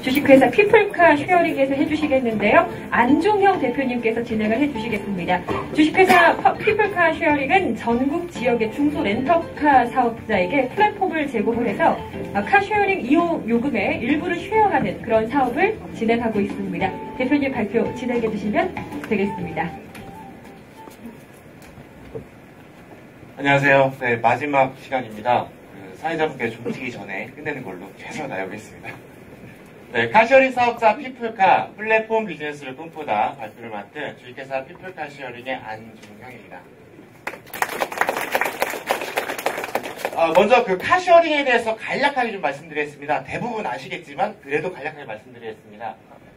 주식회사 피플카 쉐어링에서 해주시겠는데요. 안종형 대표님께서 진행을 해주시겠습니다. 주식회사 피플카 쉐어링은 전국 지역의 중소 렌터카 사업자에게 플랫폼을 제공을 해서 카쉐어링 이용 요금의 일부를 쉐어하는 그런 사업을 진행하고 있습니다. 대표님 발표 진행해 주시면 되겠습니다. 안녕하세요. 네, 마지막 시간입니다. 사회자분께 좀지기 전에 끝내는 걸로 최선을 다해보겠습니다. 네, 카쉐어링 사업자 피플카 플랫폼 비즈니스를 꿈꾸다 발표를 맡은 주식회사 피플카 쉐어링의 안종형입니다. 먼저 그 카쉐어링에 대해서 간략하게 좀 말씀드리겠습니다. 대부분 아시겠지만 그래도 간략하게 말씀드리겠습니다.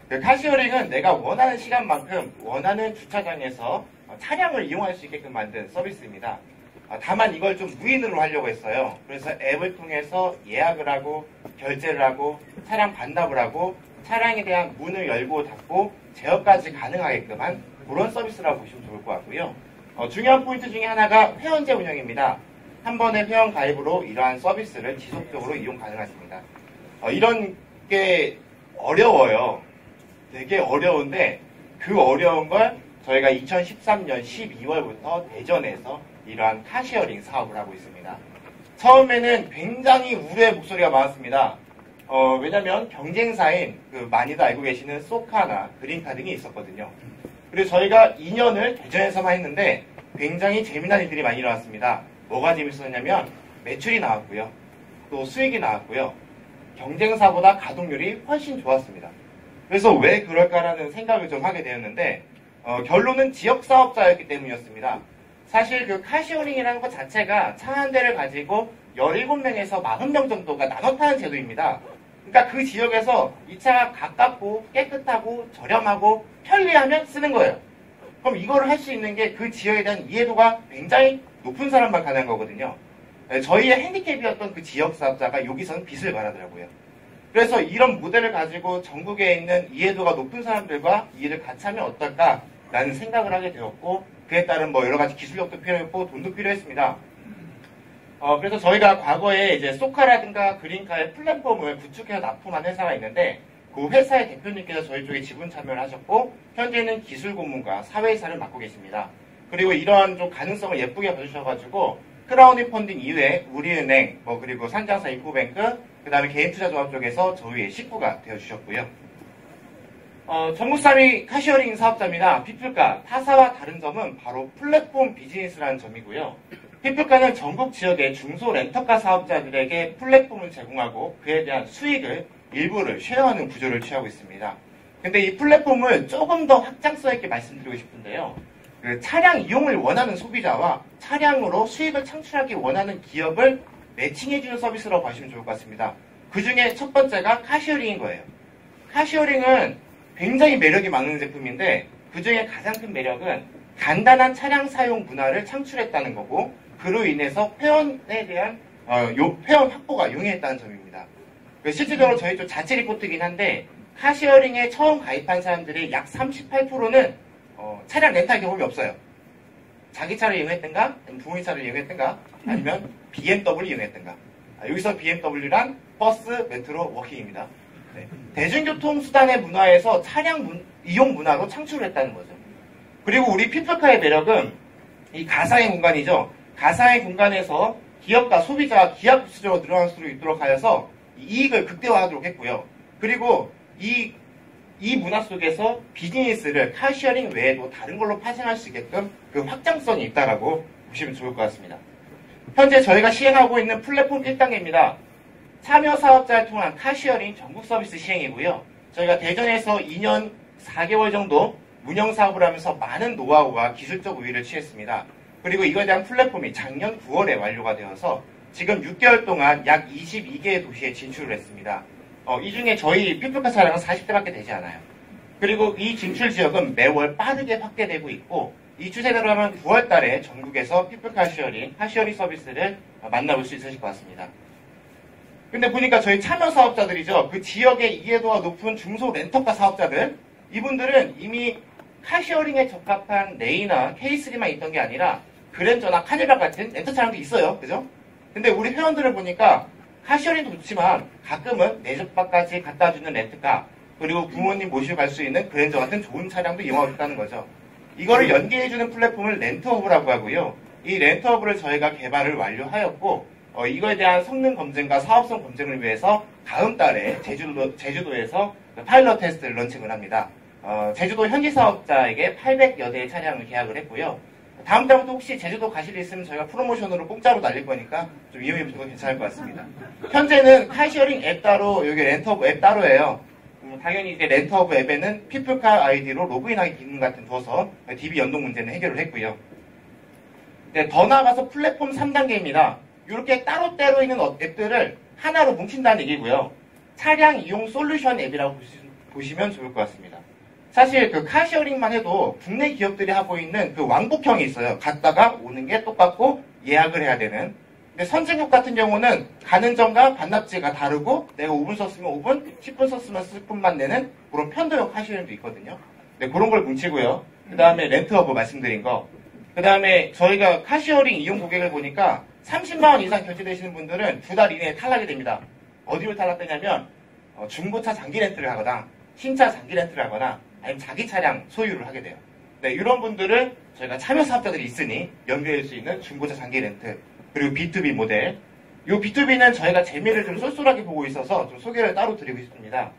그 카쉐어링은 내가 원하는 시간만큼 원하는 주차장에서 차량을 이용할 수 있게끔 만든 서비스입니다. 다만 이걸 좀 무인으로 하려고 했어요. 그래서 앱을 통해서 예약을 하고 결제를 하고 차량 반납을 하고 차량에 대한 문을 열고 닫고 제어까지 가능하게끔 한 그런 서비스라고 보시면 좋을 것 같고요. 중요한 포인트 중에 하나가 회원제 운영입니다. 한 번의 회원 가입으로 이러한 서비스를 지속적으로 이용 가능하십니다. 이런 게 어려워요. 되게 어려운데 그 어려운 걸 저희가 2013년 12월부터 대전에서 이러한 카쉐어링 사업을 하고 있습니다. 처음에는 굉장히 우려의 목소리가 많았습니다. 왜냐면 경쟁사인 많이들 알고 계시는 소카나 그린카 등이 있었거든요. 그리고 저희가 2년을 대전에서만 했는데 굉장히 재미난 일들이 많이 일어났습니다. 뭐가 재밌었냐면 매출이 나왔고요. 또 수익이 나왔고요. 경쟁사보다 가동률이 훨씬 좋았습니다. 그래서 왜 그럴까라는 생각을 좀 하게 되었는데 결론은 지역사업자였기 때문이었습니다. 사실 그 카쉐어링이라는 것 자체가 차 한 대를 가지고 17명에서 40명 정도가 나눠 타는 제도입니다. 그러니까 그 지역에서 이 차가 가깝고 깨끗하고 저렴하고 편리하면 쓰는 거예요. 그럼 이거를 할 수 있는 게 그 지역에 대한 이해도가 굉장히 높은 사람만 가능한 거거든요. 저희의 핸디캡이었던 그 지역사업자가 여기서는 빚을 말하더라고요. 그래서 이런 모델을 가지고 전국에 있는 이해도가 높은 사람들과 이 일을 같이 하면 어떨까라는 생각을 하게 되었고 그에 따른 여러 가지 기술력도 필요했고 돈도 필요했습니다. 그래서 저희가 과거에 이제 소카라든가 그린카의 플랫폼을 구축해서 납품한 회사가 있는데 그 회사의 대표님께서 저희 쪽에 지분 참여를 하셨고 현재는 기술 고문과 사회이사를 맡고 계십니다. 그리고 이러한 좀 가능성을 예쁘게 봐주셔가지고 크라우딩 펀딩 이외에 우리은행, 그리고 산자사 인포뱅크, 그 다음에 개인투자조합 쪽에서 저희의 식구가 되어주셨고요. 전국 3위 카쉐어링 사업자입니다. 피플카. 타사와 다른 점은 바로 플랫폼 비즈니스라는 점이고요. 피플카는 전국 지역의 중소 렌터카 사업자들에게 플랫폼을 제공하고 그에 대한 수익을 일부를 쉐어하는 구조를 취하고 있습니다. 근데 이 플랫폼을 조금 더 확장성 있게 말씀드리고 싶은데요. 그 차량 이용을 원하는 소비자와 차량으로 수익을 창출하기 원하는 기업을 매칭해주는 서비스라고 보시면 좋을 것 같습니다. 그 중에 첫 번째가 카쉐어링인 거예요. 카쉐어링은 굉장히 매력이 많은 제품인데 그 중에 가장 큰 매력은 간단한 차량 사용 문화를 창출했다는 거고 그로 인해서 회원에 대한 회원 확보가 용이했다는 점입니다. 실질적으로 저희 쪽 자체 리포트이긴 한데 카쉐어링에 처음 가입한 사람들의 약 38%는 차량 렌탈 경험이 없어요. 자기 차를 이용했던가, 부모님 차를 이용했던가, 아니면 BMW 이용했던가. 여기서 BMW란 버스, 메트로, 워킹입니다. 네. 대중교통 수단의 문화에서 차량 이용 문화로 창출을 했다는 거죠. 그리고 우리 피플카의 매력은 이 가상의 공간이죠. 가상의 공간에서 기업과 소비자가 기하급수적으로 늘어날 수 있도록 하여서 이익을 극대화하도록 했고요. 그리고 이 문화 속에서 비즈니스를 카쉐어링 외에도 다른 걸로 파생할 수 있게끔 그 확장성이 있다라고 보시면 좋을 것 같습니다. 현재 저희가 시행하고 있는 플랫폼 1단계입니다. 참여 사업자를 통한 카쉐어링 전국 서비스 시행이고요. 저희가 대전에서 2년 4개월 정도 운영 사업을 하면서 많은 노하우와 기술적 우위를 취했습니다. 그리고 이거에 대한 플랫폼이 작년 9월에 완료가 되어서 지금 6개월 동안 약 22개의 도시에 진출을 했습니다. 이 중에 저희 피플카 차량은 40대밖에 되지 않아요. 그리고 이 진출 지역은 매월 빠르게 확대되고 있고 이 추세대로 하면 9월 달에 전국에서 피플카 카쉐어링 서비스를 만나볼 수 있으실 것 같습니다. 근데 보니까 저희 참여 사업자들이죠. 그 지역의 이해도가 높은 중소 렌터카 사업자들 이분들은 이미 카쉐어링에 적합한 레이나 K3만 있던 게 아니라 그랜저나 카니발 같은 렌터 차량도 있어요. 그죠? 근데 우리 회원들을 보니까 카시어링도 좋지만 가끔은 내 집 밖까지 갖다 주는 렌트카, 그리고 부모님 모시고 갈 수 있는 그랜저 같은 좋은 차량도 이용하고 있다는 거죠. 이거를 연계해주는 플랫폼을 렌트허브라고 하고요. 이 렌트허브를 저희가 개발을 완료하였고, 이거에 대한 성능 검증과 사업성 검증을 위해서 다음 달에 제주도에서 파일럿 테스트를 런칭을 합니다. 제주도 현지 사업자에게 800여 대의 차량을 계약을 했고요. 다음 달부터 혹시 제주도 가실 일 있으면 저희가 프로모션으로 공짜로 날릴 거니까 좀 이용해 보셔도 괜찮을 것 같습니다. 현재는 카시어링 앱 따로, 여기 렌트허브 앱 따로예요. 당연히 이제 렌트허브 앱에는 피플카 아이디로 로그인하기 기능 같은 두어서 DB 연동 문제는 해결을 했고요. 네, 더 나아가서 플랫폼 3단계입니다. 이렇게 따로따로 있는 앱들을 하나로 뭉친다는 얘기고요. 차량 이용 솔루션 앱이라고 보시면 좋을 것 같습니다. 사실 그 카시어링만 해도 국내 기업들이 하고 있는 그 왕복형이 있어요. 갔다가 오는 게 똑같고 예약을 해야 되는. 근데 선진국 같은 경우는 가는 점과 반납지가 다르고 내가 5분 썼으면 5분, 10분 썼으면 10분만 내는 그런 편도형 카시어링도 있거든요. 네, 그런 걸 뭉치고요. 그 다음에 렌트허브 말씀드린 거. 그 다음에 저희가 카시어링 이용 고객을 보니까 30만원 이상 결제되시는 분들은 2달 이내에 탈락이 됩니다. 어디로 탈락되냐면 중고차 장기 렌트를 하거나 신차 장기 렌트를 하거나 아니면 자기 차량 소유를 하게 돼요. 네, 이런 분들을 저희가 참여 사업자들이 있으니 연결할 수 있는 중고차 장기 렌트, 그리고 B2B 모델. 이 B2B는 저희가 재미를 좀 쏠쏠하게 보고 있어서 좀 소개를 따로 드리고 싶습니다.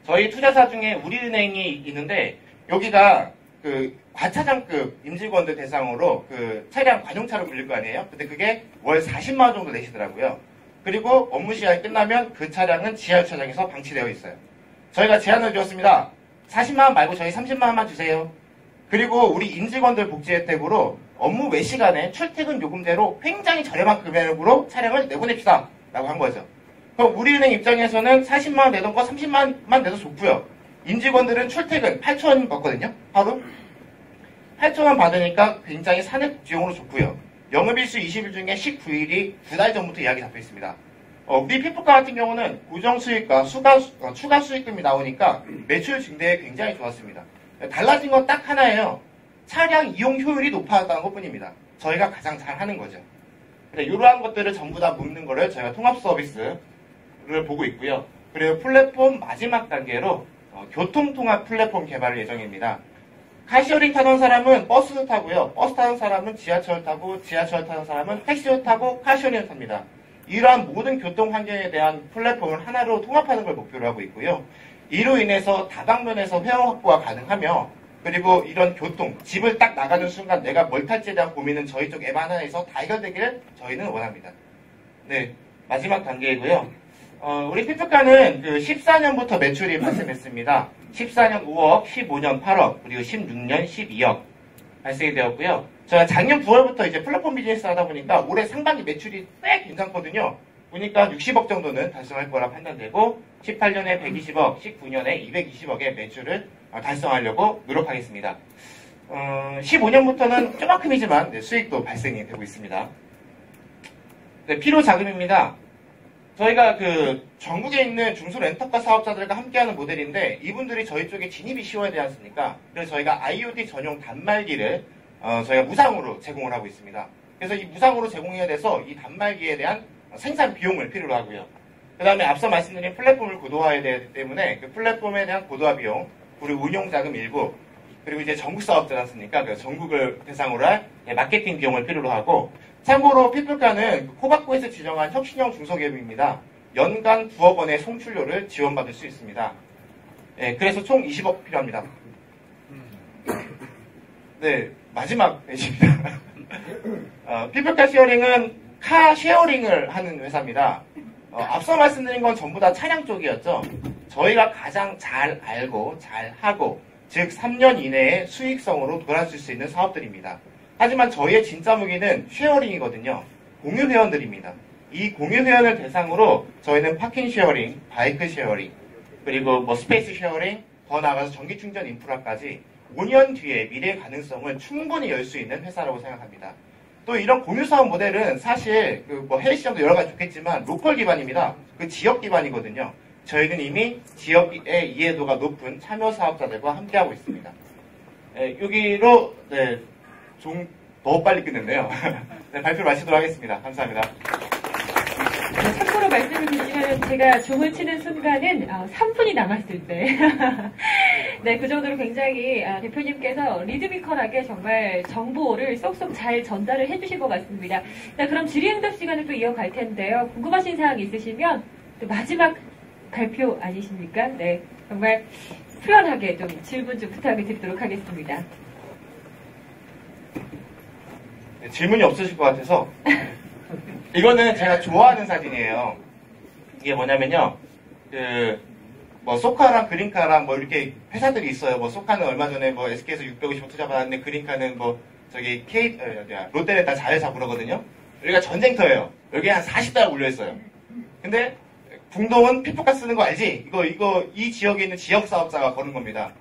저희 투자사 중에 우리은행이 있는데 여기가 그 과차장급 임직원들 대상으로 그 차량 관용차로 불릴 거 아니에요? 근데 그게 월 40만 원 정도 내시더라고요. 그리고 업무 시간이 끝나면 그 차량은 지하주차장에서 방치되어 있어요. 저희가 제안을 드렸습니다. 40만 원 말고 저희 30만 원만 주세요. 그리고 우리 임직원들 복지 혜택으로 업무 외 시간에 출퇴근 요금제로 굉장히 저렴한 금액으로 차량을 내보냅시다 라고 한 거죠. 그럼 우리은행 입장에서는 40만 원 내던 거 30만 원만 내도 좋고요. 임직원들은 출퇴근 8천 원 받거든요. 하루 8천 원 받으니까 굉장히 산업 비용으로 좋고요. 영업일수 20일 중에 19일이 2달 전부터 예약이 잡혀 있습니다. 우리 피플카 같은 경우는 고정 수익과 추가 수익금이 나오니까 매출 증대에 굉장히 좋았습니다. 달라진 건 딱 하나예요. 차량 이용 효율이 높아졌다는 것 뿐입니다. 저희가 가장 잘 하는 거죠. 이러한 것들을 전부 다 묶는 거를 저희가 통합 서비스를 보고 있고요. 그리고 플랫폼 마지막 단계로 교통통합 플랫폼 개발 예정입니다. 카시어링 타던 사람은 버스 타고요. 버스 타던 사람은 지하철 타고, 지하철 타던 사람은 택시를 타고 카시어링을 탑니다. 이러한 모든 교통 환경에 대한 플랫폼을 하나로 통합하는 걸 목표로 하고 있고요. 이로 인해서 다방면에서 회원 확보가 가능하며, 그리고 이런 교통, 집을 딱 나가는 순간 내가 뭘 탈지에 대한 고민은 저희 쪽 앱 하나에서 다 해결되기를 저희는 원합니다. 네, 마지막 단계이고요. 우리 피플카는 그 14년부터 매출이 발생했습니다. 14년 5억, 15년 8억, 그리고 16년 12억 발생이 되었고요. 제가 작년 9월부터 이제 플랫폼 비즈니스 하다 보니까 올해 상반기 매출이 꽤 괜찮거든요. 보니까 60억 정도는 달성할 거라 판단되고 18년에 120억, 19년에 220억의 매출을 달성하려고 노력하겠습니다. 15년부터는 조금큼이지만 수익도 발생이 되고 있습니다. 네, 필요 자금입니다. 저희가 그 전국에 있는 중소 렌터카 사업자들과 함께하는 모델인데 이분들이 저희 쪽에 진입이 쉬워야 되지 않습니까? 그래서 저희가 IoT 전용 단말기를 저희가 무상으로 제공을 하고 있습니다. 그래서 이 무상으로 제공해야 돼서 이 단말기에 대한 생산 비용을 필요로 하고요. 그 다음에 앞서 말씀드린 플랫폼을 고도화해야 되기 때문에 그 플랫폼에 대한 고도화 비용, 그리고 운용자금 일부, 그리고 이제 전국 사업자지 않습니까? 그 전국을 대상으로 할 마케팅 비용을 필요로 하고, 참고로 피플카는 코바코에서 지정한 혁신형 중소기업입니다. 연간 9억 원의 송출료를 지원받을 수 있습니다. 네, 그래서 총 20억 필요합니다. 네, 마지막 페이지입니다. 피플카 시어링은 카 쉐어링을 하는 회사입니다. 앞서 말씀드린 건 전부 다 차량 쪽이었죠. 저희가 가장 잘 알고 잘 하고, 즉 3년 이내에 수익성으로 돌아설 수 있는 사업들입니다. 하지만 저희의 진짜 무기는 쉐어링이거든요. 공유 회원들입니다. 이 공유 회원을 대상으로 저희는 파킹 쉐어링, 바이크 쉐어링, 그리고 뭐 스페이스 쉐어링, 더 나아가서 전기 충전 인프라까지 5년 뒤에 미래의 가능성을 충분히 열 수 있는 회사라고 생각합니다. 또 이런 공유 사업 모델은 사실 뭐 해외 시장도 여러 가지 좋겠지만 로컬 기반입니다. 그 지역 기반이거든요. 저희는 이미 지역의 이해도가 높은 참여 사업자들과 함께하고 있습니다. 네, 여기로 좀 너무 빨리 끝냈네요. 네, 발표를 마치도록 하겠습니다. 감사합니다. 참고로 제가 종을 치는 순간은 3분이 남았을 때. 네, 그 정도로 굉장히 대표님께서 리드미컬하게 정말 정보를 쏙쏙 잘 전달을 해주신 것 같습니다. 자, 그럼 질의응답 시간을 또 이어갈 텐데요. 궁금하신 사항 있으시면 또 마지막 발표 아니십니까? 네, 정말 프련하게 좀 질문 좀 부탁을 드리도록 하겠습니다. 네, 질문이 없으실 것 같아서 이거는 제가 좋아하는 사진이에요. 이게 뭐냐면요, 뭐 소카랑 그린카랑 뭐 이렇게 회사들이 있어요. 뭐 소카는 얼마 전에 뭐 SK에서 650억 투자 받았는데 그린카는 뭐 저기 롯데는 다 자회사 그러거든요. 여기가 전쟁터예요. 여기 한 40달 울려 있어요. 근데 궁동은 피부과 쓰는 거 알지? 이 지역에 있는 지역 사업자가 거는 겁니다.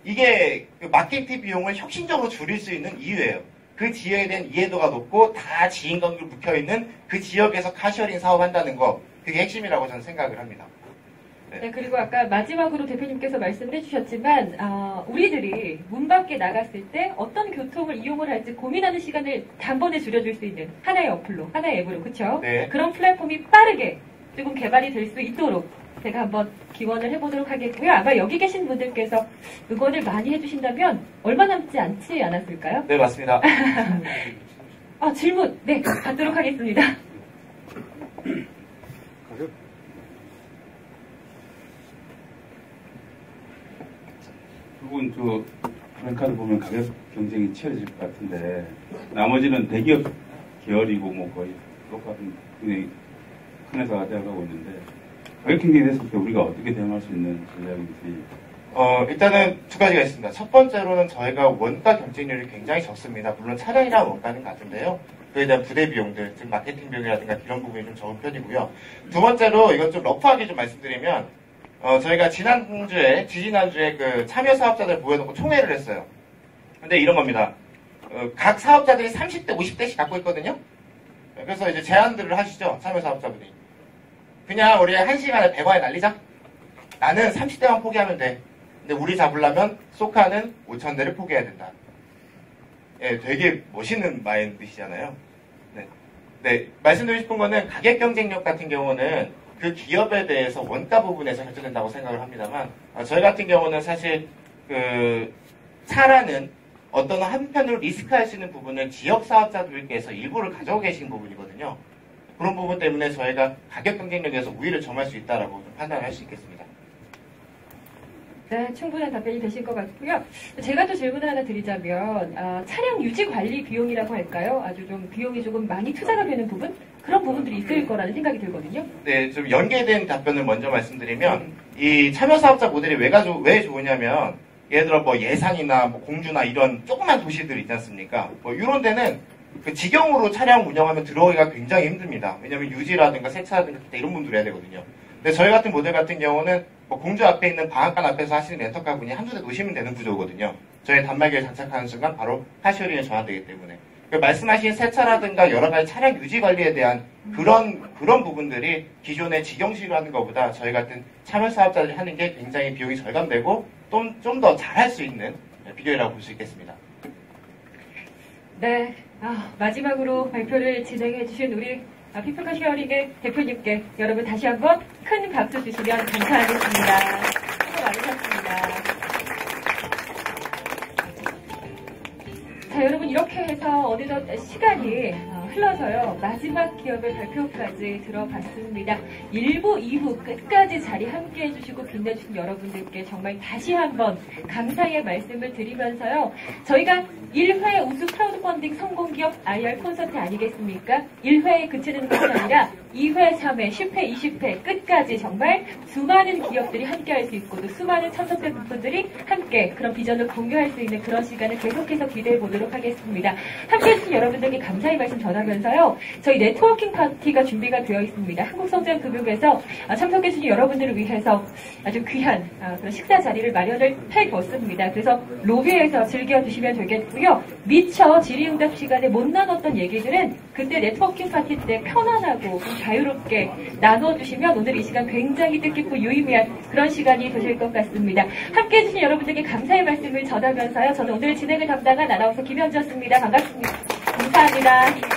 이게 그 마케팅 비용을 혁신적으로 줄일 수 있는 이유예요. 그 지역에 대한 이해도가 높고 다 지인관계로 묵혀있는 그 지역에서 카시어링 사업한다는 거, 그게 핵심이라고 저는 생각을 합니다. 네, 그리고 아까 마지막으로 대표님께서 말씀을 해주셨지만 우리들이 문 밖에 나갔을 때 어떤 교통을 이용을 할지 고민하는 시간을 단번에 줄여줄 수 있는 하나의 어플로, 하나의 앱으로, 그렇죠? 네. 그런 플랫폼이 빠르게 조금 개발이 될 수 있도록 제가 한번 기원을 해보도록 하겠고요. 아마 여기 계신 분들께서 응원을 많이 해주신다면 얼마 남지 않지 않았을까요? 네, 맞습니다. 질문, 네, 받도록 하겠습니다. 그분 브랜카드 보면 가격 경쟁이 치열해질 것 같은데 나머지는 대기업 계열이고 뭐 거의 똑같은 굉장히 큰 회사가 되어가고 있는데 가격 경쟁이 됐을 때 우리가 어떻게 대응할 수 있는 전략인지. 일단은 두 가지가 있습니다. 첫 번째로는 저희가 원가 경쟁률이 굉장히 적습니다. 물론 차량이랑 원가는 같은데요. 그에 대한 부대 비용들, 즉 마케팅 비용이라든가 이런 부분이 좀 적은 편이고요. 두 번째로 이건 좀 러프하게 좀 말씀드리면 저희가 지지난주에 그 참여 사업자들 모여놓고 총회를 했어요. 근데 이런 겁니다. 각 사업자들이 30대, 50대씩 갖고 있거든요. 그래서 이제 제안들을 하시죠. 참여 사업자분이. 그냥 우리 1시간에 100원에 날리자. 나는 30대만 포기하면 돼. 근데 우리 잡으려면 소카는 5,000대를 포기해야 된다. 예, 되게 멋있는 마인드시잖아요. 네, 말씀드리고 싶은 거는 가격 경쟁력 같은 경우는 그 기업에 대해서 원가 부분에서 결정된다고 생각을 합니다만, 저희 같은 경우는 사실 차라는 어떤 한편으로 리스크할 수 있는 부분은 지역 사업자들께서 일부를 가져오고 계신 부분이거든요. 그런 부분 때문에 저희가 가격 경쟁력에서 우위를 점할 수 있다라고 판단을 할 수 있겠습니다. 네, 충분한 답변이 되실 것 같고요. 제가 또 질문을 하나 드리자면 차량 유지 관리 비용이라고 할까요? 아주 좀 비용이 조금 많이 투자가 되는 부분? 그런 부분들이 있을 거라는 생각이 들거든요. 네, 좀 연계된 답변을 먼저 말씀드리면 이 참여 사업자 모델이 왜 좋으냐면 예를 들어 뭐 예산이나 뭐 공주나 이런 조그만 도시들 있지 않습니까? 뭐 이런 데는 그 직영으로 차량 운영하면 들어오기가 굉장히 힘듭니다. 왜냐하면 유지라든가 세차라든가 이런 분들 해야 되거든요. 근데 저희 같은 모델 같은 경우는 뭐 공주 앞에 있는 방앗간 앞에서 하시는 렌터카 분이 한두 대 놓으시면 되는 구조거든요. 저희 단말기를 장착하는 순간 바로 카시어링에 전환되기 때문에. 말씀하신 세차라든가 여러 가지 차량 유지 관리에 대한 그런 부분들이 기존의 직영식으로 하는 것보다 저희 같은 참여 사업자들이 하는 게 굉장히 비용이 절감되고 좀 더 잘할 수 있는 비결이라고 볼 수 있겠습니다. 네, 마지막으로 발표를 진행해 주신 우리 피플카 쉐어링의 대표님께 여러분 다시 한번 큰 박수 주시면 감사하겠습니다. 수고 많으셨습니다. 자, 여러분 이렇게 해서 어느덧 시간이 흘러서요. 마지막 기업의 발표까지 들어봤습니다. 1부, 2부 끝까지 자리 함께 해주시고 빛내주신 여러분들께 정말 다시 한번 감사의 말씀을 드리면서요. 저희가 1회 우수 크라우드 펀딩 성공기업 IR 콘서트 아니겠습니까? 1회에 그치는 것이 아니라 2회, 3회, 10회, 20회 끝까지 정말 수많은 기업들이 함께 할 수 있고 또 수많은 참석자 분들이 함께 그런 비전을 공유할 수 있는 그런 시간을 계속해서 기대해 보도록 하겠습니다. 함께 해주신 여러분들께 감사의 말씀 전하면서요. 저희 네트워킹 파티가 준비가 되어 있습니다. 한국성장금융에서 참석해주신 여러분들을 위해서 아주 귀한 그런 식사 자리를 마련을 해뒀습니다. 그래서 로비에서 즐겨주시면 되겠고요. 미처 질의응답 시간에 못 나눴던 얘기들은 그때 네트워킹 파티 때 편안하고 자유롭게 나눠주시면 오늘 이 시간 굉장히 뜻깊고 유의미한 그런 시간이 되실 것 같습니다. 함께 해주신 여러분들께 감사의 말씀을 전하면서요. 저는 오늘 진행을 담당한 아나운서 김현주였습니다. 반갑습니다. 감사합니다.